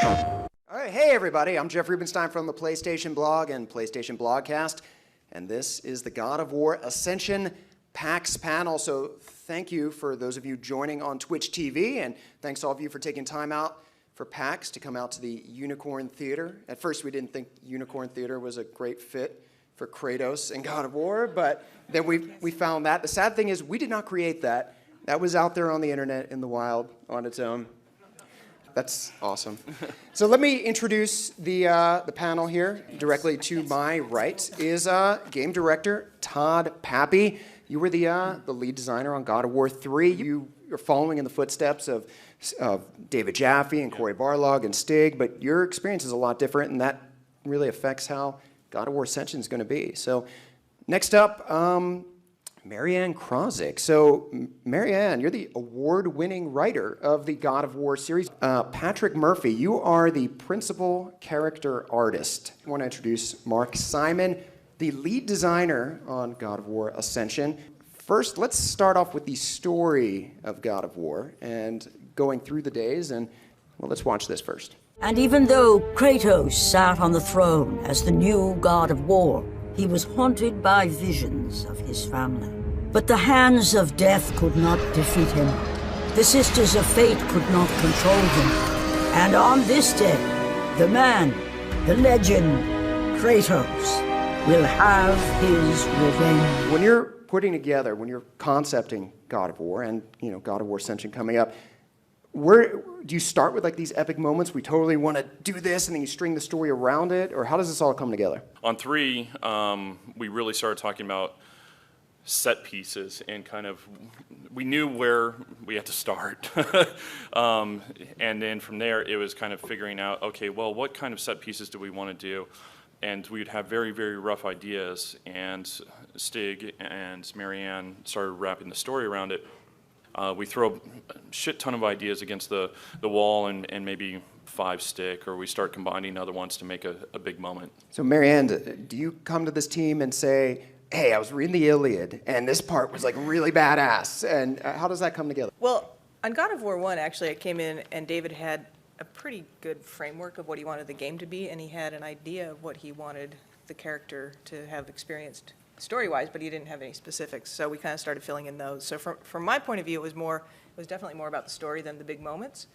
All right, hey everybody, I'm Jeff Rubenstein from the PlayStation Blog and PlayStation Blogcast, and this is the God of War Ascension PAX panel. So thank you for those of you joining on Twitch TV, and thanks all of you for taking time out for PAX to come out to the Unicorn Theater. At first we didn't think Unicorn Theater was a great fit for Kratos and God of War, but then we found that. The sad thing is we did not create that. That was out there on the internet in the wild on its own. That's awesome. So let me introduce the panel here. Directly to my right is game director Todd Pappy. You were the lead designer on God of War 3. You are following in the footsteps of David Jaffe and Corey Barlog and Stig, but your experience is a lot different, and that really affects how God of War Ascension is going to be. So next up, Marianne Krozik. So, Marianne, you're the award-winning writer of the God of War series. Patrick Murphy, you are the principal character artist. I want to introduce Mark Simon, the lead designer on God of War Ascension. First, let's start off with the story of God of War and going through the days, and well, let's watch this first. And even though Kratos sat on the throne as the new God of War, he was haunted by visions of his family. But the hands of death could not defeat him. The sisters of fate could not control him. And on this day, the man, the legend, Kratos, will have his revenge. When you're putting together, when you're concepting God of War and God of War Ascension coming up, where do you start with like these epic moments? We totally want to do this, and then you string the story around it, or how does this all come together? On 3, we really started talking about set pieces and kind of we knew where we had to start, and then from there it was kind of figuring out, okay, well, what kind of set pieces do we want to do? And we'd have very, very rough ideas, and Stig and Marianne started wrapping the story around it. We throw a shit ton of ideas against the wall and maybe 5 stick, or we start combining other ones to make a big moment. So Marianne, do you come to this team and say, hey, I was reading the Iliad, and this part was like really badass, and how does that come together? Well, on God of War 1, actually, I came in and David had a pretty good framework of what he wanted the game to be, and he had an idea of what he wanted the character to have experienced story-wise, but he didn't have any specifics, so we kind of started filling in those. So from my point of view, it was definitely more about the story than the big moments.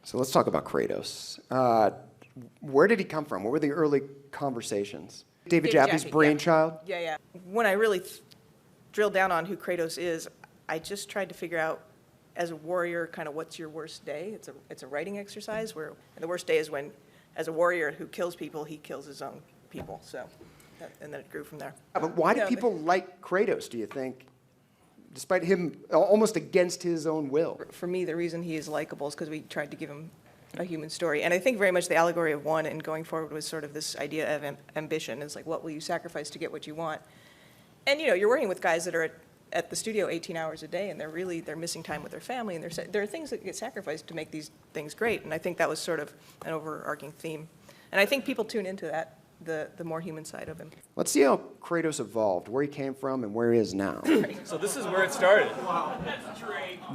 So let's talk about Kratos. Where did he come from? What were the early conversations? David Jaffe's brainchild? Yeah. When I really drilled down on who Kratos is, I just tried to figure out, as a warrior, kind of what's your worst day. It's a writing exercise where the worst day is when, as a warrior who kills people, he kills his own people. So. And then it grew from there. But why do people like Kratos, do you think, despite him almost against his own will? For me, the reason he is likable is because we tried to give him a human story. And I think very much the allegory of 1 and going forward was sort of this idea of ambition. It's like, what will you sacrifice to get what you want? And, you're working with guys that are at the studio 18 hours a day, and they're missing time with their family, and there are things that get sacrificed to make these things great. And I think that was sort of an overarching theme. And I think people tune into that. The more human side of him. Let's see how Kratos evolved, where he came from and where he is now. So this is where it started.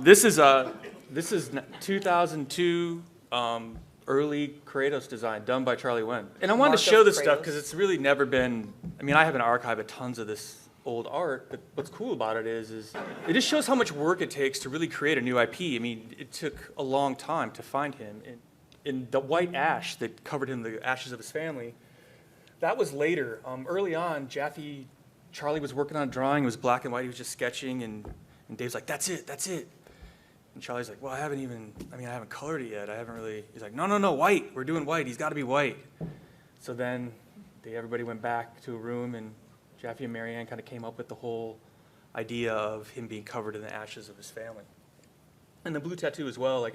This is 2002 early Kratos design done by Charlie Wen. And I wanted to show this stuff because it's really never been, I have an archive of tons of this old art, but what's cool about it is it just shows how much work it takes to really create a new IP. It took a long time to find him. In the white ash that covered him, the ashes of his family, that was later. Early on, Charlie was working on a drawing. It was black and white. He was just sketching, and Dave's like, that's it. And Charlie's like, well, I haven't colored it yet. He's like, no, white. We're doing white. He's got to be white. So then everybody went back to a room, and Jaffe and Marianne kind of came up with the whole idea of him being covered in the ashes of his family. And the blue tattoo as well,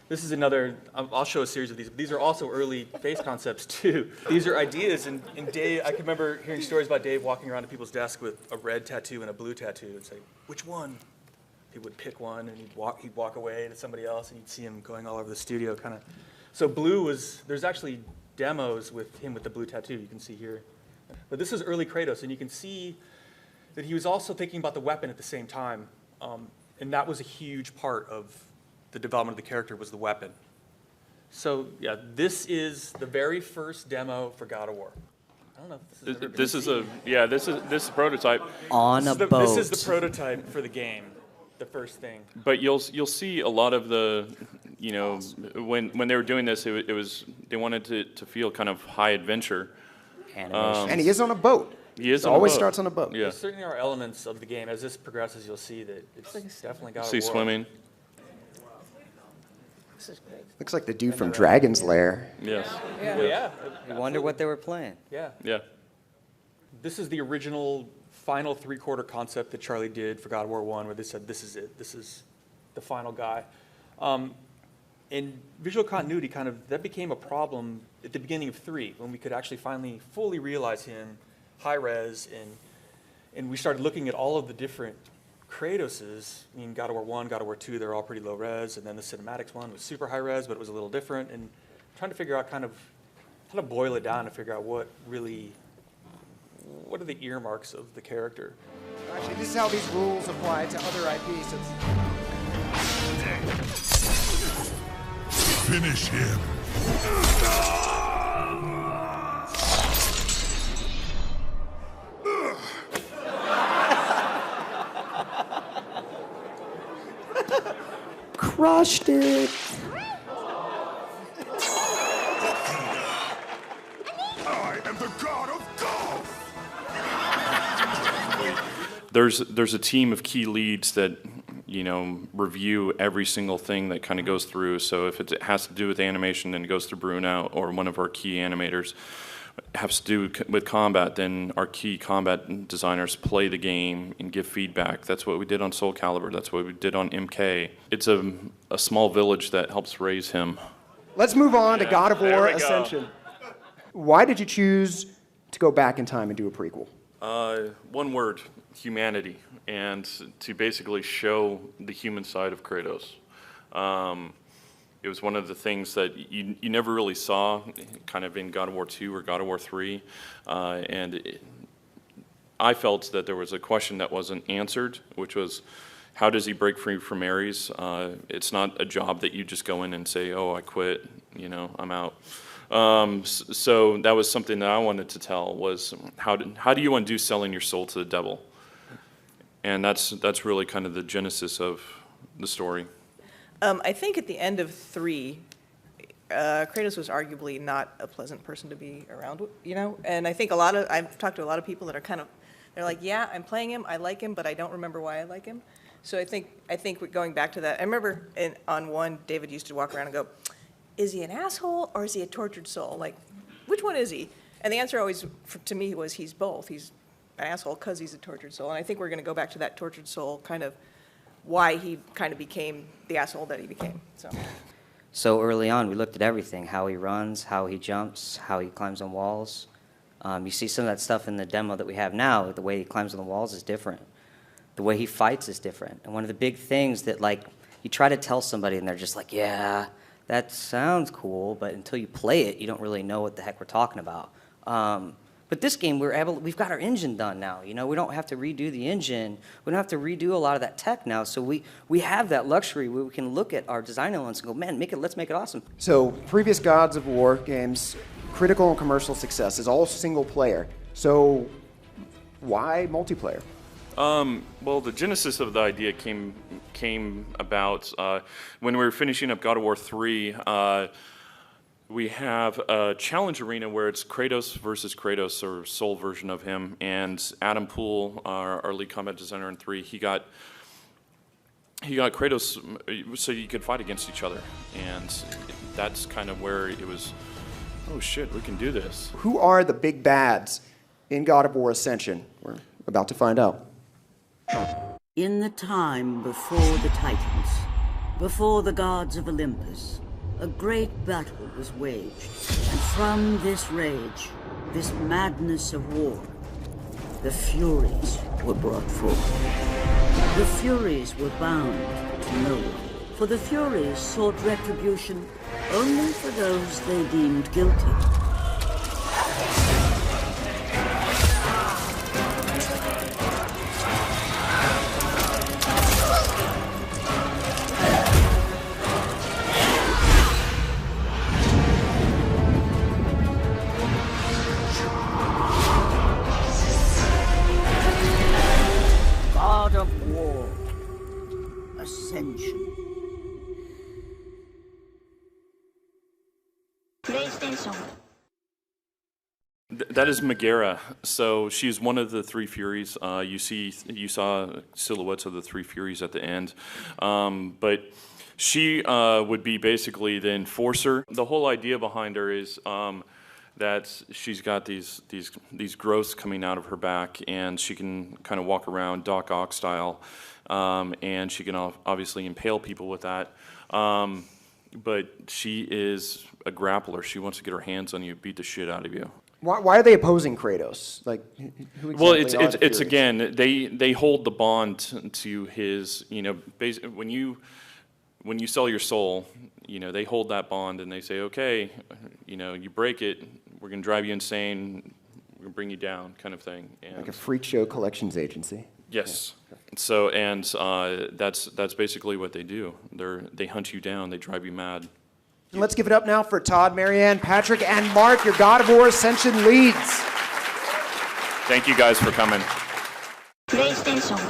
this is another, I'll show a series of these. These are also early face concepts, too. These are ideas, and Dave, I can remember hearing stories about Dave walking around to people's desks with a red tattoo and a blue tattoo and say, which one? He would pick one, and he'd walk away to somebody else, and you'd see him going all over the studio, kind of. So there's actually demos with him with the blue tattoo, you can see here. But this is early Kratos, and you can see that he was also thinking about the weapon at the same time, and that was a huge part of the development of the character was the weapon. So, yeah, this is the very first demo for God of War. I don't know if this has ever been seen. This is a prototype. On a boat. This is the prototype for the game, the first thing. But you'll see a lot of the, when they were doing this, it was they wanted to feel kind of high adventure. Animation. And he is on a boat. He is It on a always boat. starts on a boat. Yeah. There certainly are elements of the game. As this progresses, you'll see that it's definitely God of See War. swimming. This is great. Looks like the dude from Dragon's Lair. Yes. Well, yeah. You wonder what they were playing. Yeah. Yeah. This is the original final three-quarter concept that Charlie did for God of War 1, where they said, this is it. This is the final guy. And visual continuity that became a problem at the beginning of 3, when we could actually finally fully realize him, high-res, and we started looking at all of the different Kratoses. I mean, God of War 1, God of War 2, they're all pretty low-res, and then the cinematics one was super high-res, but it was a little different, and trying to figure out how to boil it down to figure out what are the earmarks of the character. Actually, this is how these rules apply to other IPs. Finish him. Crushed it. I am the god of golf. There's a team of key leads that review every single thing that kind of goes through. So if it has to do with animation, then it goes through Bruno or one of our key animators. Has to do with combat, then our key combat designers play the game and give feedback. That's what we did on Soul Calibur. That's what we did on MK. It's a small village that helps raise him. Let's move on to God of there War we go. Ascension. Why did you choose to go back in time and do a prequel? One word, humanity, and to basically show the human side of Kratos. It was one of the things that you never really saw kind of in God of War 2 or God of War 3. I felt that there was a question that wasn't answered, which was, how does he break free from Ares? It's not a job that you just go in and say, oh, I quit, I'm out. So that was something that I wanted to tell, was how do you undo selling your soul to the devil? And that's really kind of the genesis of the story. I think at the end of 3, Kratos was arguably not a pleasant person to be around, And I think I've talked to a lot of people that are they're like, yeah, I'm playing him, I like him, but I don't remember why I like him. So I think going back to that, I remember on 1, David used to walk around and go, is he an asshole or is he a tortured soul? Like, which one is he? And the answer always, to me, was he's both. He's an asshole because he's a tortured soul. And I think we're going to go back to that tortured soul, kind of why he kind of became the asshole that he became. So early on, we looked at everything, how he runs, how he jumps, how he climbs on walls. You see some of that stuff in the demo that we have now. The way he climbs on the walls is different. The way he fights is different. And one of the big things that, you try to tell somebody and they're just like, yeah, that sounds cool, but until you play it, you don't really know what the heck we're talking about. But this game, we've got our engine done now. We don't have to redo the engine. We don't have to redo a lot of that tech now. So we have that luxury where we can look at our design elements and go, man, let's make it awesome. So previous Gods of War games, critical and commercial success is all single player. So why multiplayer? Well, the genesis of the idea came about when we were finishing up God of War 3. We have a challenge arena where it's Kratos versus Kratos, or soul version of him, and Adam Poole, our lead combat designer in 3, he got Kratos so you could fight against each other, and that's kind of where it was, oh shit, we can do this. Who are the big bads in God of War Ascension? We're about to find out. In the time before the Titans, before the gods of Olympus, a great battle was waged, and from this rage, this madness of war, the Furies were brought forth. The Furies were bound to no one, for the Furies sought retribution only for those they deemed guilty. Ascension. PlayStation. That is Megara. So she's one of the three Furies. You saw silhouettes of the three Furies at the end, but she would be basically the enforcer. The whole idea behind her is that she's got these growths coming out of her back, and she can kind of walk around Doc Ock style, and she can obviously impale people with that. But she is a grappler. She wants to get her hands on you, beat the shit out of you. Why are they opposing Kratos? Like, who exactly Well, are the it's Furies? again, they hold the bond to his, when you sell your soul, they hold that bond and they say, okay, you break it, we're going to drive you insane, we're going to bring you down, kind of thing. And Like a freak show collections agency. yes. So, and that's basically what they do. They hunt you down, they drive you mad. And let's give it up now for Todd, Marianne, Patrick, and Mark, your God of War Ascension leads. Thank you guys for coming. PlayStation.